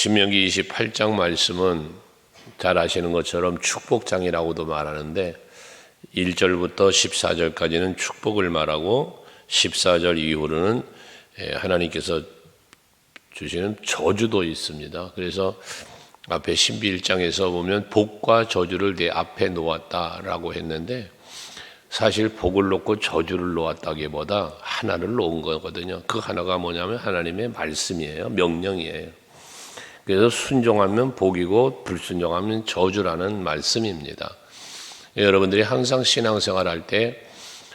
신명기 28장 말씀은 잘 아시는 것처럼 축복장이라고도 말하는데 1절부터 14절까지는 축복을 말하고 14절 이후로는 하나님께서 주시는 저주도 있습니다. 그래서 앞에 신비 1장에서 보면 복과 저주를 내 앞에 놓았다라고 했는데 사실 복을 놓고 저주를 놓았다기보다 하나를 놓은 거거든요. 그 하나가 뭐냐면 하나님의 말씀이에요. 명령이에요. 그래서 순종하면 복이고 불순종하면 저주라는 말씀입니다. 여러분들이 항상 신앙생활 할 때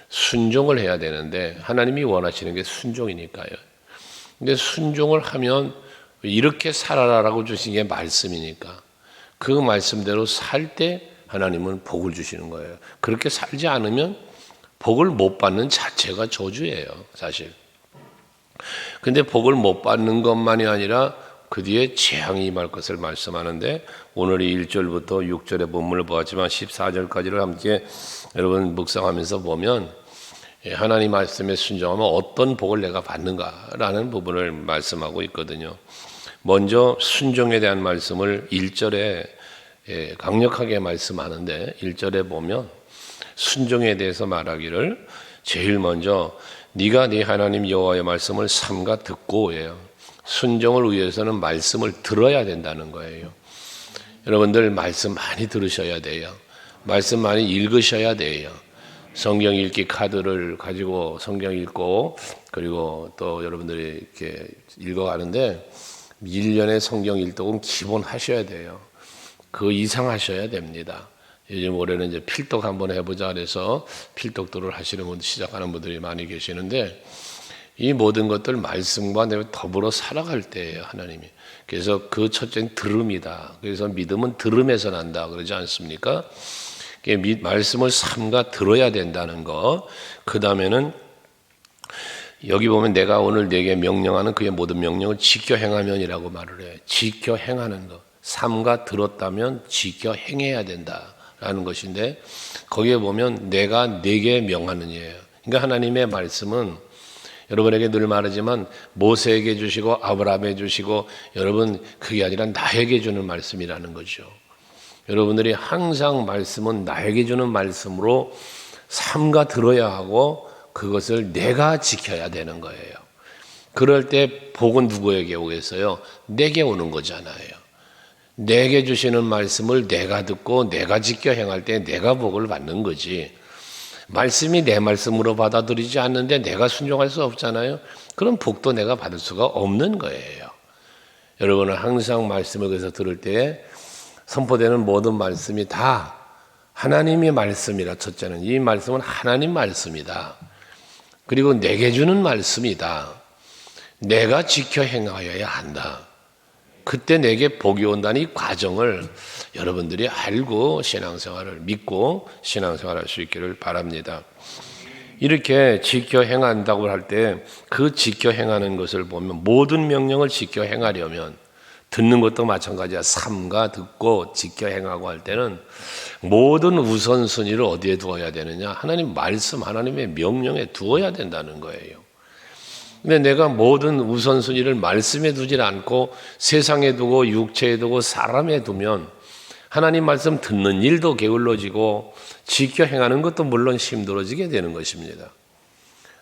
순종을 해야 되는데 하나님이 원하시는 게 순종이니까요. 근데 순종을 하면 이렇게 살아라라고 주신 게 말씀이니까 그 말씀대로 살 때 하나님은 복을 주시는 거예요. 그렇게 살지 않으면 복을 못 받는 자체가 저주예요, 사실. 근데 복을 못 받는 것만이 아니라 그 뒤에 재앙이 임할 것을 말씀하는데 오늘 이 1절부터 6절의 본문을 보았지만 14절까지를 함께 여러분 묵상하면서 보면 하나님 말씀에 순종하면 어떤 복을 내가 받는가라는 부분을 말씀하고 있거든요. 먼저 순종에 대한 말씀을 1절에 강력하게 말씀하는데 1절에 보면 순종에 대해서 말하기를 제일 먼저 네가 네 하나님 여호와의 말씀을 삼가 듣고예요. 순종을 위해서는 말씀을 들어야 된다는 거예요. 여러분들 말씀 많이 들으셔야 돼요. 말씀 많이 읽으셔야 돼요. 성경 읽기 카드를 가지고 성경 읽고 그리고 또 여러분들이 이렇게 읽어가는데 1년에 성경 일독은 기본 하셔야 돼요. 그 이상 하셔야 됩니다. 요즘 올해는 이제 필독 한번 해보자 그래서 필독도를 하시는 분들 시작하는 분들이 많이 계시는데 이 모든 것들 말씀과 더불어 살아갈 때예요, 하나님이. 그래서 그 첫째는 들음이다. 그래서 믿음은 들음에서 난다 그러지 않습니까? 말씀을 삼가 들어야 된다는 거. 그 다음에는 여기 보면 내가 오늘 네게 명령하는 그의 모든 명령을 지켜 행하면이라고 말을 해요. 지켜 행하는 것. 삼가 들었다면 지켜 행해야 된다라는 것인데 거기에 보면 내가 네게 명하느니에요. 그러니까 하나님의 말씀은 여러분에게 늘 말하지만 모세에게 주시고 아브라함에게 주시고 여러분 그게 아니라 나에게 주는 말씀이라는 거죠. 여러분들이 항상 말씀은 나에게 주는 말씀으로 삼가 들어야 하고 그것을 내가 지켜야 되는 거예요. 그럴 때 복은 누구에게 오겠어요? 내게 오는 거잖아요. 내게 주시는 말씀을 내가 듣고 내가 지켜 행할 때 내가 복을 받는 거지. 말씀이 내 말씀으로 받아들이지 않는데 내가 순종할 수 없잖아요. 그럼 복도 내가 받을 수가 없는 거예요. 여러분은 항상 말씀을 그래서 들을 때 선포되는 모든 말씀이 다 하나님의 말씀이라 첫째는 이 말씀은 하나님 말씀이다. 그리고 내게 주는 말씀이다. 내가 지켜 행하여야 한다. 그때 내게 복이 온다는 이 과정을 여러분들이 알고 신앙생활을 믿고 신앙생활할 수 있기를 바랍니다. 이렇게 지켜 행한다고 할 때 그 지켜 행하는 것을 보면 모든 명령을 지켜 행하려면 듣는 것도 마찬가지야. 삼가 듣고 지켜 행하고 할 때는 모든 우선순위를 어디에 두어야 되느냐? 하나님 말씀, 하나님의 명령에 두어야 된다는 거예요. 근데 내가 모든 우선순위를 말씀에 두질 않고 세상에 두고 육체에 두고 사람에 두면 하나님 말씀 듣는 일도 게을러지고 지켜 행하는 것도 물론 힘들어지게 되는 것입니다.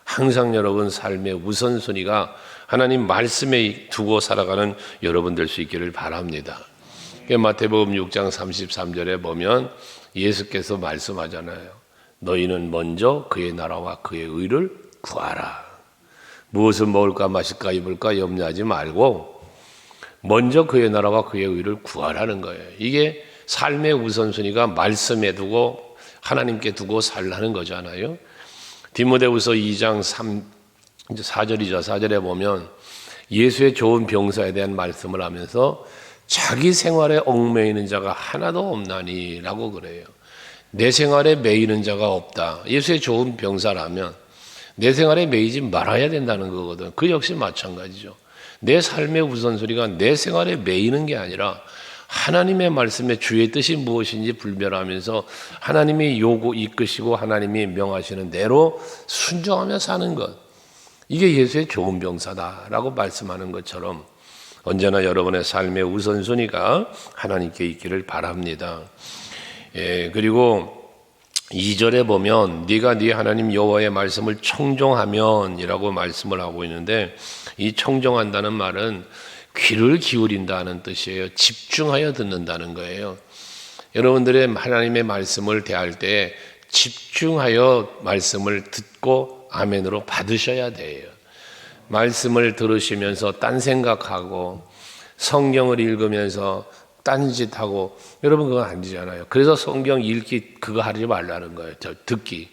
항상 여러분 삶의 우선순위가 하나님 말씀에 두고 살아가는 여러분 될 수 있기를 바랍니다. 마태복음 6장 33절에 보면 예수께서 말씀하잖아요. 너희는 먼저 그의 나라와 그의 의를 구하라. 무엇을 먹을까 마실까 입을까 염려하지 말고 먼저 그의 나라와 그의 의를 구하라는 거예요. 이게 삶의 우선순위가 말씀에 두고 하나님께 두고 살라는 거잖아요. 디모데후서 2장 4절이죠. 4절에 보면 예수의 좋은 병사에 대한 말씀을 하면서 자기 생활에 얽매이는 자가 하나도 없나니 라고 그래요. 내 생활에 매이는 자가 없다. 예수의 좋은 병사라면 내 생활에 매이지 말아야 된다는 거거든. 그 역시 마찬가지죠. 내 삶의 우선순위가 내 생활에 매이는 게 아니라 하나님의 말씀에 주의 뜻이 무엇인지 분별하면서 하나님이 요구 이끄시고 하나님이 명하시는 대로 순종하며 사는 것. 이게 예수의 좋은 병사다라고 말씀하는 것처럼 언제나 여러분의 삶의 우선순위가 하나님께 있기를 바랍니다. 그리고 2절에 보면 네가 네 하나님 여호와의 말씀을 청종하면이라고 말씀을 하고 있는데, 이 청종한다는 말은 귀를 기울인다는 뜻이에요. 집중하여 듣는다는 거예요. 여러분들의 하나님의 말씀을 대할 때 집중하여 말씀을 듣고 아멘으로 받으셔야 돼요. 말씀을 들으시면서 딴 생각하고 성경을 읽으면서 딴짓하고, 여러분 그건 안 되잖아요. 그래서 성경 읽기 그거 하지 말라는 거예요. 듣기.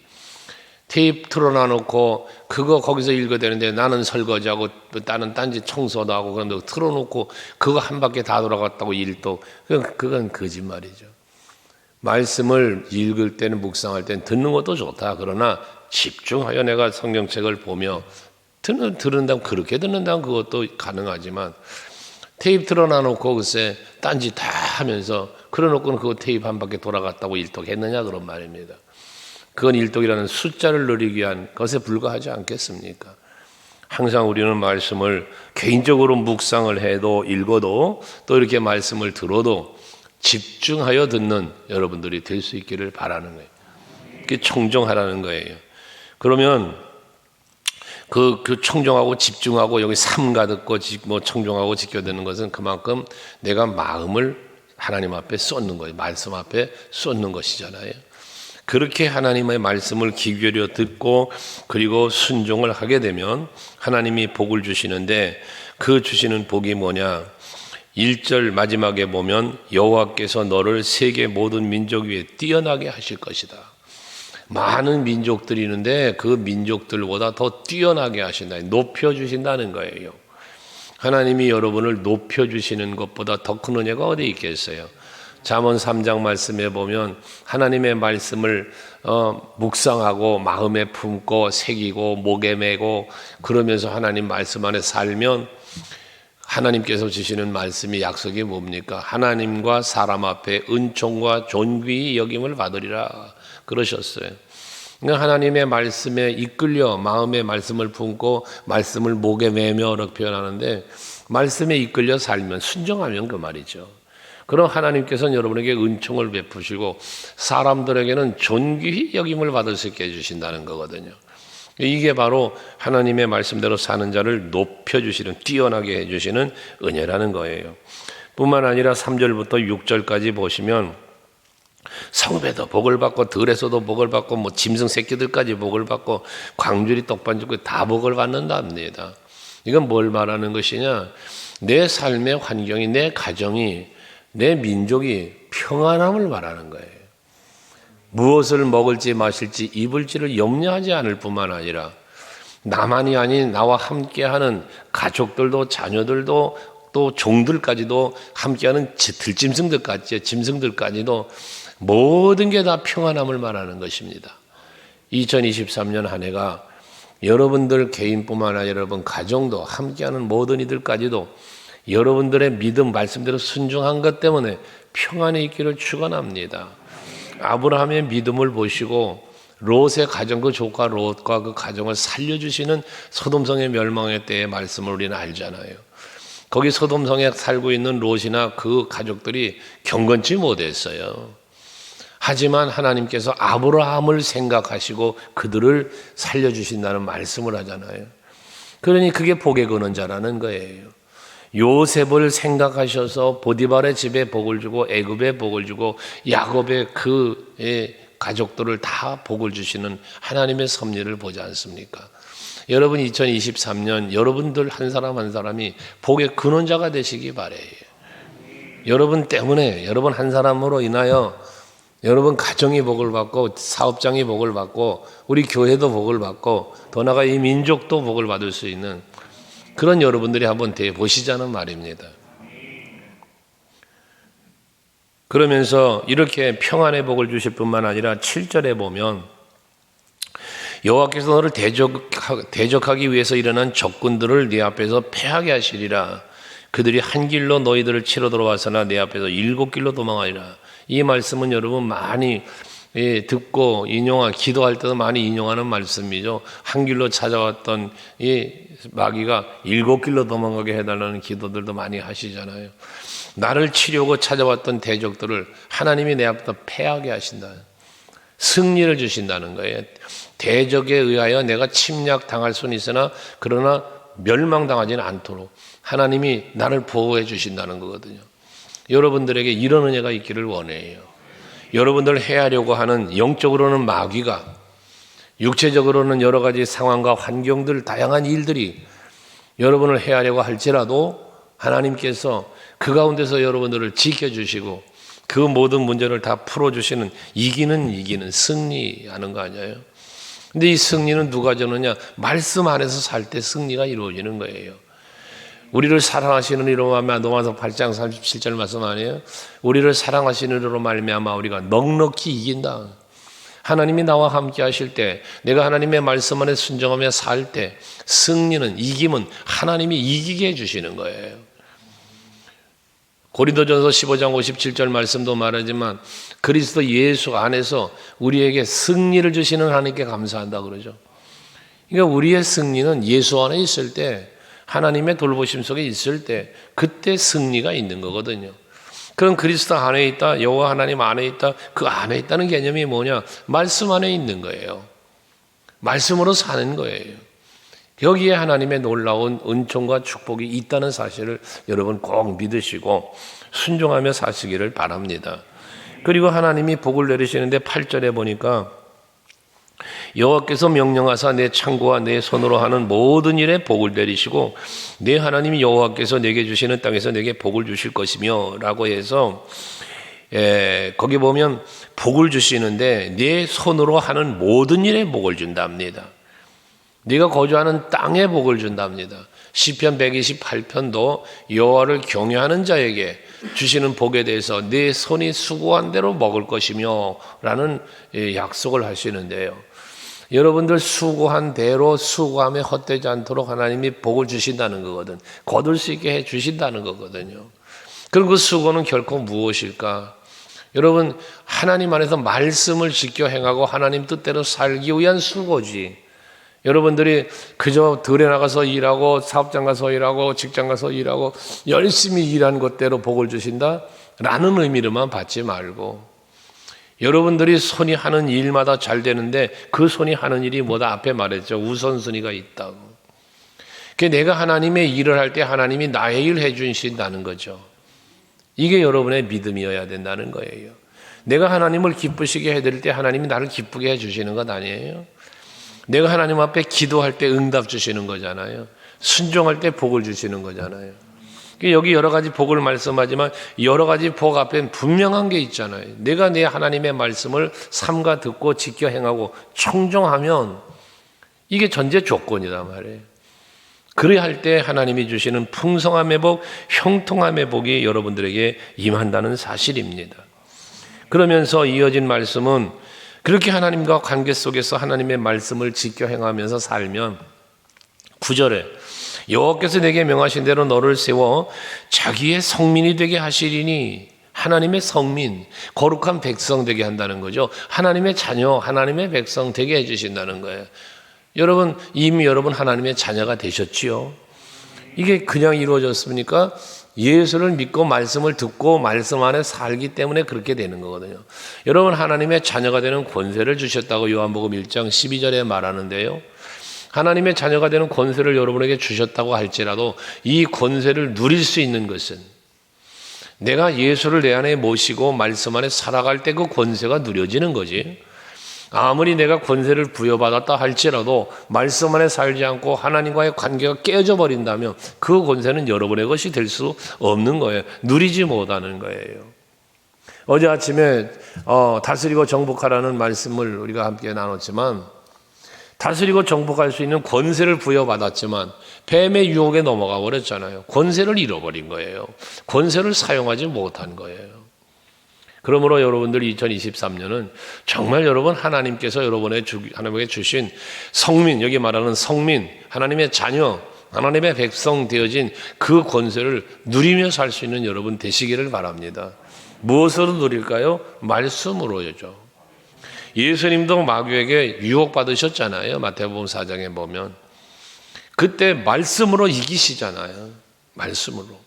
테이프 틀어놔놓고 그거 거기서 읽어야 되는데 나는 설거지하고 나는 딴짓 청소도 하고 그런데 틀어놓고 그거 한 바퀴 다 돌아갔다고 일도, 그건 거짓말이죠. 말씀을 읽을 때는, 묵상할 때는 듣는 것도 좋다. 그러나 집중하여 내가 성경책을 보며 들은다면, 그렇게 듣는다면 그것도 가능하지만, 테이프 틀어놔놓고 글쎄 딴짓 다 하면서 그래놓고는 그거 테이프 한 바퀴 돌아갔다고 일독했느냐, 그런 말입니다. 그건 일독이라는 숫자를 누리기 위한 것에 불과하지 않겠습니까? 항상 우리는 말씀을 개인적으로 묵상을 해도 읽어도 또 이렇게 말씀을 들어도 집중하여 듣는 여러분들이 될 수 있기를 바라는 거예요. 그게 청종하라는 거예요. 그러면 그 청종하고 집중하고 여기 삼가 듣고 뭐 청종하고 지켜드는 것은 그만큼 내가 마음을 하나님 앞에 쏟는 거예요. 말씀 앞에 쏟는 것이잖아요. 그렇게 하나님의 말씀을 귀 기울여 듣고 그리고 순종을 하게 되면 하나님이 복을 주시는데, 그 주시는 복이 뭐냐? 1절 마지막에 보면 여호와께서 너를 세계 모든 민족 위에 뛰어나게 하실 것이다. 많은 민족들이 있는데 그 민족들보다 더 뛰어나게 하신다. 높여주신다는 거예요. 하나님이 여러분을 높여주시는 것보다 더 큰 은혜가 어디 있겠어요? 잠언 3장 말씀에 보면 하나님의 말씀을 묵상하고 마음에 품고 새기고 목에 메고 그러면서 하나님 말씀 안에 살면 하나님께서 주시는 말씀이, 약속이 뭡니까? 하나님과 사람 앞에 은총과 존귀히 여김을 받으리라 그러셨어요. 그러니까 하나님의 말씀에 이끌려 마음의 말씀을 품고 말씀을 목에 매며 이렇게 표현하는데, 말씀에 이끌려 살면, 순종하면 그 말이죠. 그럼 하나님께서는 여러분에게 은총을 베푸시고 사람들에게는 존귀히 여김을 받을 수 있게 해주신다는 거거든요. 이게 바로 하나님의 말씀대로 사는 자를 높여주시는, 뛰어나게 해주시는 은혜라는 거예요. 뿐만 아니라 3절부터 6절까지 보시면 성배도 복을 받고 들에서도 복을 받고 뭐 짐승 새끼들까지 복을 받고 광주리 떡반죽 다 복을 받는답니다. 이건 뭘 말하는 것이냐? 내 삶의 환경이, 내 가정이, 내 민족이 평안함을 말하는 거예요. 무엇을 먹을지 마실지 입을지를 염려하지 않을 뿐만 아니라 나만이 아닌 나와 함께하는 가족들도, 자녀들도, 또 종들까지도, 함께하는 들짐승들까지, 짐승들까지도 모든 게 다 평안함을 말하는 것입니다. 2023년 한 해가 여러분들 개인뿐만 아니라 여러분 가정도, 함께하는 모든 이들까지도 여러분들의 믿음, 말씀대로 순종한 것 때문에 평안에 있기를 축원합니다. 아브라함의 믿음을 보시고 롯의 가정, 그 조카 롯과 그 가정을 살려주시는 소돔성의 멸망의 때의 말씀을 우리는 알잖아요. 거기 소돔성에 살고 있는 롯이나 그 가족들이 경건치 못했어요. 하지만 하나님께서 아브라함을 생각하시고 그들을 살려주신다는 말씀을 하잖아요. 그러니 그게 복의 근원자라는 거예요. 요셉을 생각하셔서 보디발의 집에 복을 주고 애굽에 복을 주고 야곱의 그 가족들을 다 복을 주시는 하나님의 섭리를 보지 않습니까? 여러분 2023년 여러분들 한 사람 한 사람이 복의 근원자가 되시기 바래요. 여러분 때문에, 여러분 한 사람으로 인하여 여러분 가정이 복을 받고 사업장이 복을 받고 우리 교회도 복을 받고 더 나아가 이 민족도 복을 받을 수 있는 그런 여러분들이 한번 돼 보시자는 말입니다. 그러면서 이렇게 평안의 복을 주실 뿐만 아니라 7절에 보면 여호와께서 너를 대적하기 위해서 일어난 적군들을 네 앞에서 패하게 하시리라. 그들이 한 길로 너희들을 치러 들어와서나 내 앞에서 7길로 도망하리라. 이 말씀은 여러분 많이 듣고 기도할 때도 많이 인용하는 말씀이죠. 한 길로 찾아왔던 이 마귀가 7길로 도망가게 해달라는 기도들도 많이 하시잖아요. 나를 치려고 찾아왔던 대적들을 하나님이 내 앞에서 패하게 하신다. 승리를 주신다는 거예요. 대적에 의하여 내가 침략당할 수는 있으나 그러나 멸망당하지는 않도록 하나님이 나를 보호해 주신다는 거거든요. 여러분들에게 이런 은혜가 있기를 원해요. 여러분들 해하려고 하는 영적으로는 마귀가, 육체적으로는 여러 가지 상황과 환경들, 다양한 일들이 여러분을 해하려고 할지라도 하나님께서 그 가운데서 여러분들을 지켜주시고 그 모든 문제를 다 풀어주시는 이기는 승리하는 거 아니에요? 근데 이 승리는 누가 주느냐? 말씀 안에서 살 때 승리가 이루어지는 거예요. 우리를 사랑하시는 이로 말미암아 로마서 8장 37절 말씀 아니에요? 우리를 사랑하시는 이로 말미암아 우리가 넉넉히 이긴다. 하나님이 나와 함께 하실 때, 내가 하나님의 말씀 안에 순종하며 살 때 승리는, 이김은 하나님이 이기게 해주시는 거예요. 고린도전서 15장 57절 말씀도 말하지만 그리스도 예수 안에서 우리에게 승리를 주시는 하나님께 감사한다 그러죠. 그러니까 우리의 승리는 예수 안에 있을 때, 하나님의 돌보심 속에 있을 때 그때 승리가 있는 거거든요. 그럼 그리스도 안에 있다, 여호와 하나님 안에 있다, 그 안에 있다는 개념이 뭐냐? 말씀 안에 있는 거예요. 말씀으로 사는 거예요. 여기에 하나님의 놀라운 은총과 축복이 있다는 사실을 여러분 꼭 믿으시고 순종하며 사시기를 바랍니다. 그리고 하나님이 복을 내리시는데 8절에 보니까 여호와께서 명령하사 내 창고와 내 손으로 하는 모든 일에 복을 내리시고 내 하나님 여호와께서 내게 주시는 땅에서 내게 복을 주실 것이며 라고 해서 거기 보면 복을 주시는데 내 손으로 하는 모든 일에 복을 준답니다. 네가 거주하는 땅에 복을 준답니다. 시편 128편도 여호와를 경외하는 자에게 주시는 복에 대해서 내 손이 수고한 대로 먹을 것이며 라는 약속을 하시는데요. 여러분들 수고한 대로 수고함에 헛되지 않도록 하나님이 복을 주신다는 거거든. 거둘 수 있게 해 주신다는 거거든요. 그럼 그 수고는 결코 무엇일까? 여러분, 하나님 안에서 말씀을 지켜 행하고 하나님 뜻대로 살기 위한 수고지. 여러분들이 그저 들에 나가서 일하고 사업장 가서 일하고 직장 가서 일하고 열심히 일한 것대로 복을 주신다? 라는 의미로만 받지 말고 여러분들이 손이 하는 일마다 잘 되는데 그 손이 하는 일이 뭐다? 앞에 말했죠. 우선순위가 있다고. 그러니까 내가 하나님의 일을 할 때 하나님이 나의 일을 해주신다는 거죠. 이게 여러분의 믿음이어야 된다는 거예요. 내가 하나님을 기쁘시게 해드릴 때 하나님이 나를 기쁘게 해주시는 것 아니에요? 내가 하나님 앞에 기도할 때 응답 주시는 거잖아요. 순종할 때 복을 주시는 거잖아요. 여기 여러 가지 복을 말씀하지만 여러 가지 복 앞엔 분명한 게 있잖아요. 내가 내 하나님의 말씀을 삼가 듣고 지켜 행하고 청종하면 이게 전제 조건이다 말이에요. 그래야 할 때 하나님이 주시는 풍성함의 복, 형통함의 복이 여러분들에게 임한다는 사실입니다. 그러면서 이어진 말씀은 그렇게 하나님과 관계 속에서 하나님의 말씀을 지켜 행하면서 살면 9절에 여호와께서 내게 명하신 대로 너를 세워 자기의 성민이 되게 하시리니 하나님의 성민, 거룩한 백성 되게 한다는 거죠. 하나님의 자녀, 하나님의 백성 되게 해주신다는 거예요. 여러분 이미 여러분 하나님의 자녀가 되셨지요. 이게 그냥 이루어졌습니까? 예수를 믿고 말씀을 듣고 말씀 안에 살기 때문에 그렇게 되는 거거든요. 여러분 하나님의 자녀가 되는 권세를 주셨다고 요한복음 1장 12절에 말하는데요. 하나님의 자녀가 되는 권세를 여러분에게 주셨다고 할지라도 이 권세를 누릴 수 있는 것은 내가 예수를 내 안에 모시고 말씀 안에 살아갈 때 그 권세가 누려지는 거지. 아무리 내가 권세를 부여받았다 할지라도 말씀 안에 살지 않고 하나님과의 관계가 깨져 버린다면 그 권세는 여러분의 것이 될 수 없는 거예요. 누리지 못하는 거예요. 어제 아침에 다스리고 정복하라는 말씀을 우리가 함께 나눴지만 다스리고 정복할 수 있는 권세를 부여받았지만 뱀의 유혹에 넘어가 버렸잖아요. 권세를 잃어버린 거예요. 권세를 사용하지 못한 거예요. 그러므로 여러분들 2023년은 정말 여러분 하나님께서 하나님에게 주신 성민, 여기 말하는 성민, 하나님의 자녀, 하나님의 백성 되어진 그 권세를 누리며 살 수 있는 여러분 되시기를 바랍니다. 무엇으로 누릴까요? 말씀으로죠. 예수님도 마귀에게 유혹받으셨잖아요. 마태복음 4장에 보면. 그때 말씀으로 이기시잖아요. 말씀으로.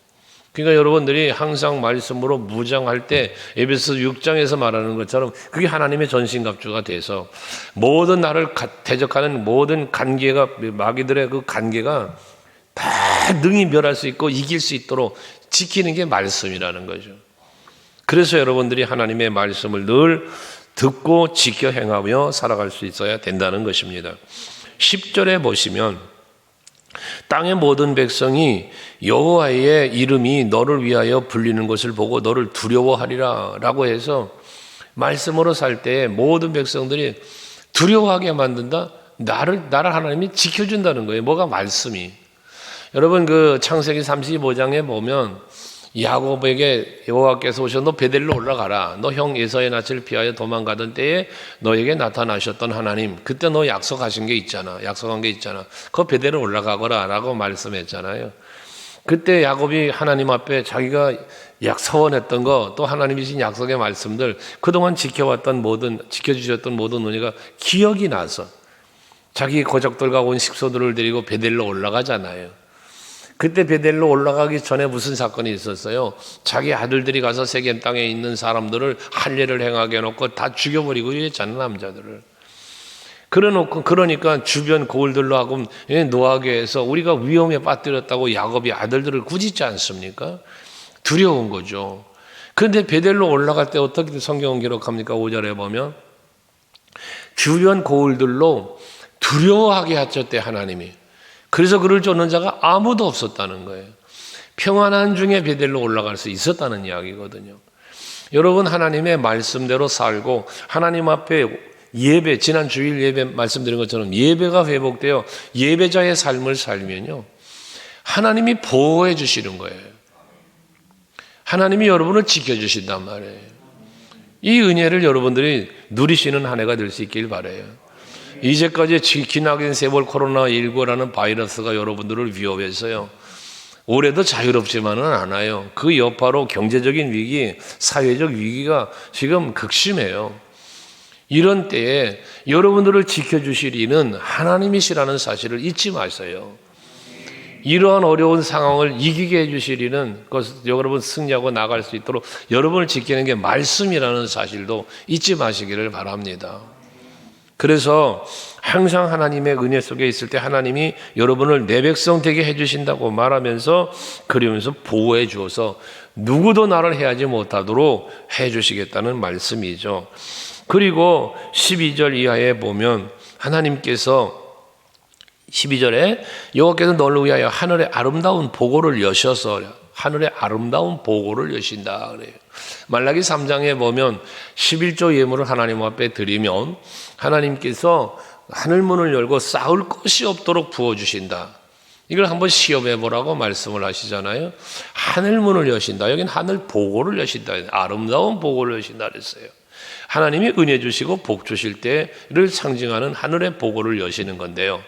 그러니까 여러분들이 항상 말씀으로 무장할 때 에베소 6장에서 말하는 것처럼 그게 하나님의 전신갑주가 돼서 모든 나를 대적하는 모든 간계가, 마귀들의 그 간계가 다 능히 멸할 수 있고 이길 수 있도록 지키는 게 말씀이라는 거죠. 그래서 여러분들이 하나님의 말씀을 늘 듣고 지켜 행하며 살아갈 수 있어야 된다는 것입니다. 10절에 보시면 땅의 모든 백성이 여호와의 이름이 너를 위하여 불리는 것을 보고 너를 두려워하리라 라고 해서 말씀으로 살 때 모든 백성들이 두려워하게 만든다. 나를 하나님이 지켜준다는 거예요. 뭐가 말씀이. 여러분 그 창세기 35장에 보면 야곱에게 여호와께서 오셔서 너 베델로 올라가라. 너 형 에사의 낯을 피하여 도망가던 때에 너에게 나타나셨던 하나님. 그때 너 약속한 게 있잖아. 그 베델로 올라가거라 라고 말씀했잖아요. 그때 야곱이 하나님 앞에 자기가 서원했던 거, 또 하나님이 주신 약속의 말씀들, 그동안 지켜주셨던 모든 은혜가 기억이 나서 자기 고족들과 온 식소들을 데리고 베델로 올라가잖아요. 그때 베델로 올라가기 전에 무슨 사건이 있었어요? 자기 아들들이 가서 세겜 땅에 있는 사람들을 할례를 행하게 해놓고 다 죽여버리고 이랬잖아요, 남자들을. 그러니까 주변 고을들로 하고 노하게 해서 우리가 위험에 빠뜨렸다고 야곱이 아들들을 꾸짖지 않습니까? 두려운 거죠. 그런데 베델로 올라갈 때 어떻게 성경은 기록합니까? 5절에 보면 주변 고을들로 두려워하게 하셨대, 하나님이. 그래서 그를 쫓는 자가 아무도 없었다는 거예요. 평안한 중에 베델로 올라갈 수 있었다는 이야기거든요. 여러분 하나님의 말씀대로 살고 하나님 앞에 예배, 지난 주일 예배 말씀드린 것처럼 예배가 회복되어 예배자의 삶을 살면요, 하나님이 보호해 주시는 거예요. 하나님이 여러분을 지켜주신단 말이에요. 이 은혜를 여러분들이 누리시는 한 해가 될 수 있길 바라요. 이제까지 기나긴 세월 코로나19라는 바이러스가 여러분들을 위협했어요. 올해도 자유롭지만은 않아요. 그 여파로 경제적인 위기, 사회적 위기가 지금 극심해요. 이런 때에 여러분들을 지켜주실 이는 하나님이시라는 사실을 잊지 마세요. 이러한 어려운 상황을 이기게 해주실 이는 여러분 승리하고 나갈 수 있도록 여러분을 지키는 게 말씀이라는 사실도 잊지 마시기를 바랍니다. 그래서 항상 하나님의 은혜 속에 있을 때 하나님이 여러분을 내 백성 되게 해주신다고 말하면서 그러면서 보호해 주어서 누구도 나를 해하지 못하도록 해주시겠다는 말씀이죠. 그리고 12절 이하에 보면 하나님께서 12절에 여호와께서 너를 위하여 하늘의 아름다운 보고를 여셔서 하늘의 아름다운 보고를 여신다 그래요. 말라기 3장에 보면 11조 예물을 하나님 앞에 드리면 하나님께서 하늘문을 열고 쌓을 것이 없도록 부어주신다. 이걸 한번 시험해 보라고 말씀을 하시잖아요. 하늘문을 여신다. 여기는 하늘 보고를 여신다. 아름다운 보고를 여신다 그랬어요. 하나님이 은혜 주시고 복 주실 때를 상징하는 하늘의 보고를 여시는 건데요.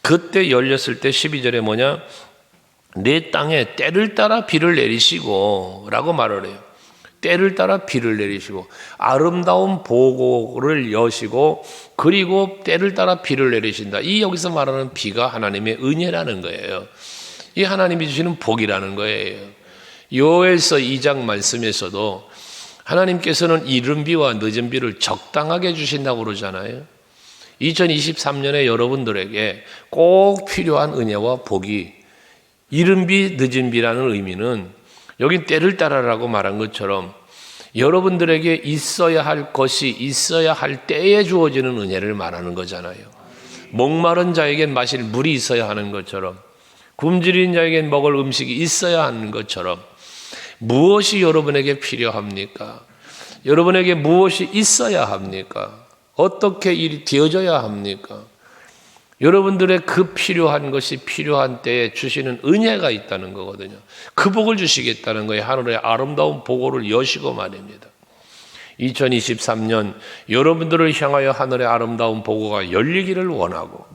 그때 열렸을 때 12절에 뭐냐? 내 땅에 때를 따라 비를 내리시고 라고 말을 해요. 때를 따라 비를 내리시고 아름다운 보고를 여시고 그리고 때를 따라 비를 내리신다. 이 여기서 말하는 비가 하나님의 은혜라는 거예요. 이 하나님이 주시는 복이라는 거예요. 요엘서 2장 말씀에서도 하나님께서는 이른 비와 늦은 비를 적당하게 주신다고 그러잖아요. 2023년에 여러분들에게 꼭 필요한 은혜와 복이 이른 비, 늦은 비라는 의미는 여기 때를 따라라고 말한 것처럼 여러분들에게 있어야 할 것이 있어야 할 때에 주어지는 은혜를 말하는 거잖아요. 목마른 자에겐 마실 물이 있어야 하는 것처럼 굶주린 자에겐 먹을 음식이 있어야 하는 것처럼 무엇이 여러분에게 필요합니까? 여러분에게 무엇이 있어야 합니까? 어떻게 일이 되어져야 합니까? 여러분들의 그 필요한 것이 필요한 때에 주시는 은혜가 있다는 거거든요. 그 복을 주시겠다는 거예요. 하늘의 아름다운 보고를 여시고 말입니다. 2023년 여러분들을 향하여 하늘의 아름다운 보고가 열리기를 원하고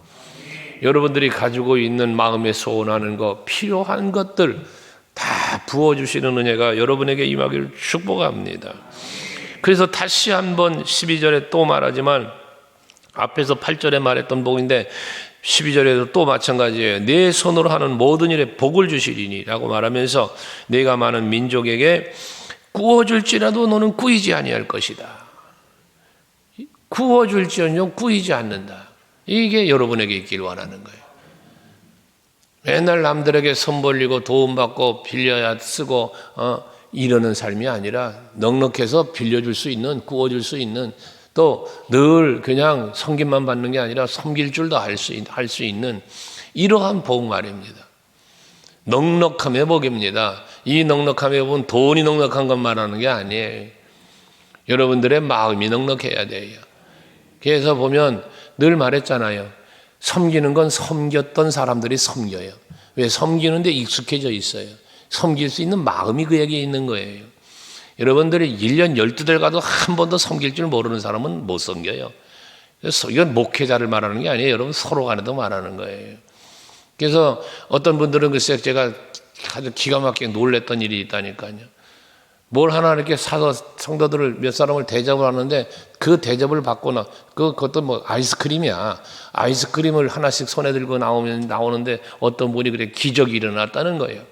여러분들이 가지고 있는 마음에 소원하는 것, 필요한 것들 다 부어주시는 은혜가 여러분에게 임하기를 축복합니다. 그래서 다시 한번 12절에 또 말하지만 앞에서 8절에 말했던 복인데 12절에도 또 마찬가지예요. 내 손으로 하는 모든 일에 복을 주시리니 라고 말하면서 내가 많은 민족에게 구워줄지라도 너는 꾸이지 아니할 것이다. 구워줄지언정 꾸이지 않는다. 이게 여러분에게 있길 원하는 거예요. 맨날 남들에게 손 벌리고 도움받고 빌려야 쓰고 이러는 삶이 아니라 넉넉해서 빌려줄 수 있는, 구워줄 수 있는, 또 늘 그냥 섬김만 받는 게 아니라 섬길 줄도 할 수 있는 이러한 복 말입니다. 넉넉함의 복입니다. 이 넉넉함의 복은 돈이 넉넉한 것 말하는 게 아니에요. 여러분들의 마음이 넉넉해야 돼요. 그래서 보면 늘 말했잖아요. 섬기는 건 섬겼던 사람들이 섬겨요. 왜? 섬기는데 익숙해져 있어요. 섬길 수 있는 마음이 그에게 있는 거예요. 여러분들이 1년 12달 가도 한 번도 섬길 줄 모르는 사람은 못 섬겨요. 그래서 이건 목회자를 말하는 게 아니에요. 여러분 서로 간에도 말하는 거예요. 그래서 어떤 분들은 글쎄 제가 아주 기가 막히게 놀랬던 일이 있다니까요. 뭘 하나 이렇게 사서 성도들을 몇 사람을 대접을 하는데 그 대접을 받거나 그것도 뭐 아이스크림이야. 아이스크림을 하나씩 손에 들고 나오는데 어떤 분이 그래 기적이 일어났다는 거예요.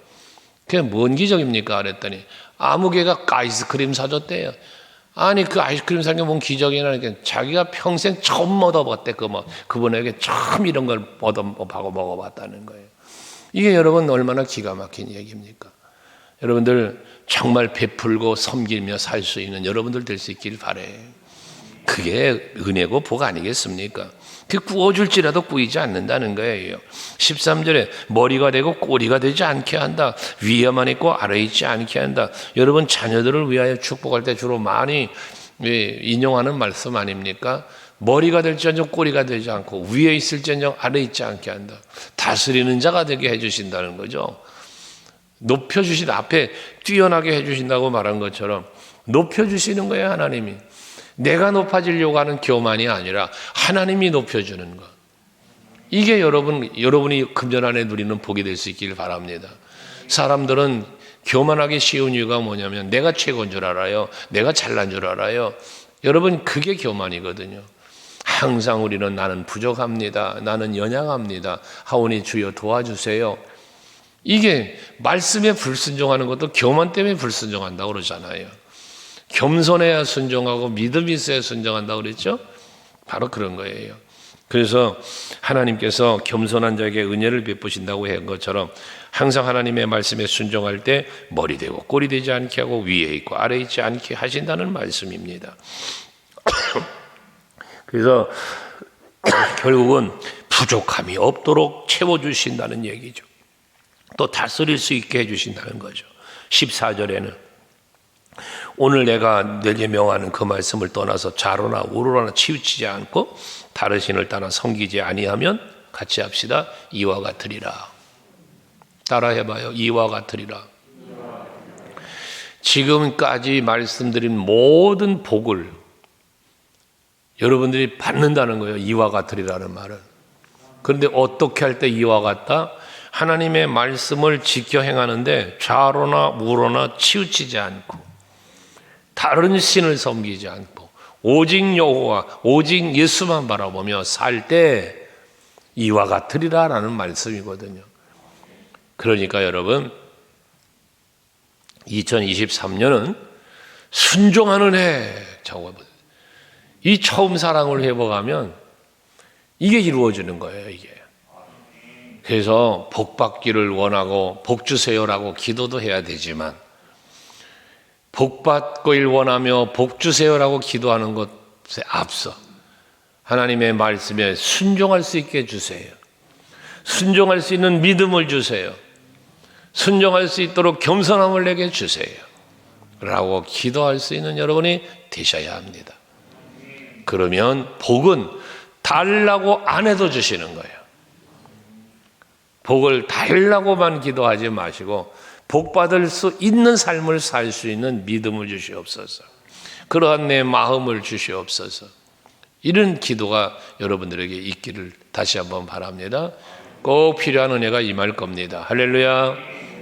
그게 뭔 기적입니까? 그랬더니 아무개가 아이스크림 사줬대요. 아니 그 아이스크림 산 게 뭔 기적이냐니까 자기가 평생 처음 얻어봤대. 그분에게 처음 이런 걸 얻어보고 먹어봤다는 거예요. 이게 여러분 얼마나 기가 막힌 얘기입니까? 여러분들 정말 베풀고 섬기며 살 수 있는 여러분들 될 수 있길 바래요. 그게 은혜고 복 아니겠습니까? 그 구워줄지라도 꾸이지 않는다는 거예요. 13절에 머리가 되고 꼬리가 되지 않게 한다. 위에만 있고 아래에 있지 않게 한다. 여러분 자녀들을 위하여 축복할 때 주로 많이 인용하는 말씀 아닙니까? 머리가 될지언정 꼬리가 되지 않고 위에 있을지언정 아래에 있지 않게 한다. 다스리는 자가 되게 해주신다는 거죠. 높여주시다. 앞에 뛰어나게 해주신다고 말한 것처럼 높여주시는 거예요. 하나님이. 내가 높아지려고 하는 교만이 아니라 하나님이 높여주는 것. 이게 여러분이 금전 안에 누리는 복이 될 수 있길 바랍니다. 사람들은 교만하기 쉬운 이유가 뭐냐면 내가 최고인 줄 알아요. 내가 잘난 줄 알아요. 여러분 그게 교만이거든요. 항상 우리는 나는 부족합니다. 나는 연약합니다. 하오니 주여 도와주세요. 이게 말씀에 불순종하는 것도 교만 때문에 불순종한다고 그러잖아요. 겸손해야 순종하고 믿음이 있어야 순종한다고 그랬죠? 바로 그런 거예요. 그래서 하나님께서 겸손한 자에게 은혜를 베푸신다고 한 것처럼 항상 하나님의 말씀에 순종할 때 머리 되고 꼬리 되지 않게 하고 위에 있고 아래에 있지 않게 하신다는 말씀입니다. 그래서 결국은 부족함이 없도록 채워주신다는 얘기죠. 또 다스릴 수 있게 해주신다는 거죠. 14절에는 오늘 내가 내게 명하는 그 말씀을 떠나서 좌로나 우로나 치우치지 않고 다른 신을 따라 섬기지 아니하면 같이 합시다. 이와 같으리라. 따라해봐요. 이와 같으리라. 지금까지 말씀드린 모든 복을 여러분들이 받는다는 거예요. 이와 같으리라는 말은. 그런데 어떻게 할 때 이와 같다? 하나님의 말씀을 지켜 행하는데 좌로나 우로나 치우치지 않고 다른 신을 섬기지 않고 오직 여호와 오직 예수만 바라보며 살 때 이와 같으리라라는 말씀이거든요. 그러니까 여러분 2023년은 순종하는 해. 이 처음 사랑을 회복하면 이게 이루어지는 거예요. 이게. 그래서 복 받기를 원하고 복 주세요라고 기도도 해야 되지만 복 받기를 원하며 복 주세요라고 기도하는 것에 앞서 하나님의 말씀에 순종할 수 있게 해주세요. 순종할 수 있는 믿음을 주세요. 순종할 수 있도록 겸손함을 내게 주세요. 라고 기도할 수 있는 여러분이 되셔야 합니다. 그러면 복은 달라고 안 해도 주시는 거예요. 복을 달라고만 기도하지 마시고 복 받을 수 있는 삶을 살 수 있는 믿음을 주시옵소서. 그러한 내 마음을 주시옵소서. 이런 기도가 여러분들에게 있기를 다시 한번 바랍니다. 꼭 필요한 은혜가 임할 겁니다. 할렐루야.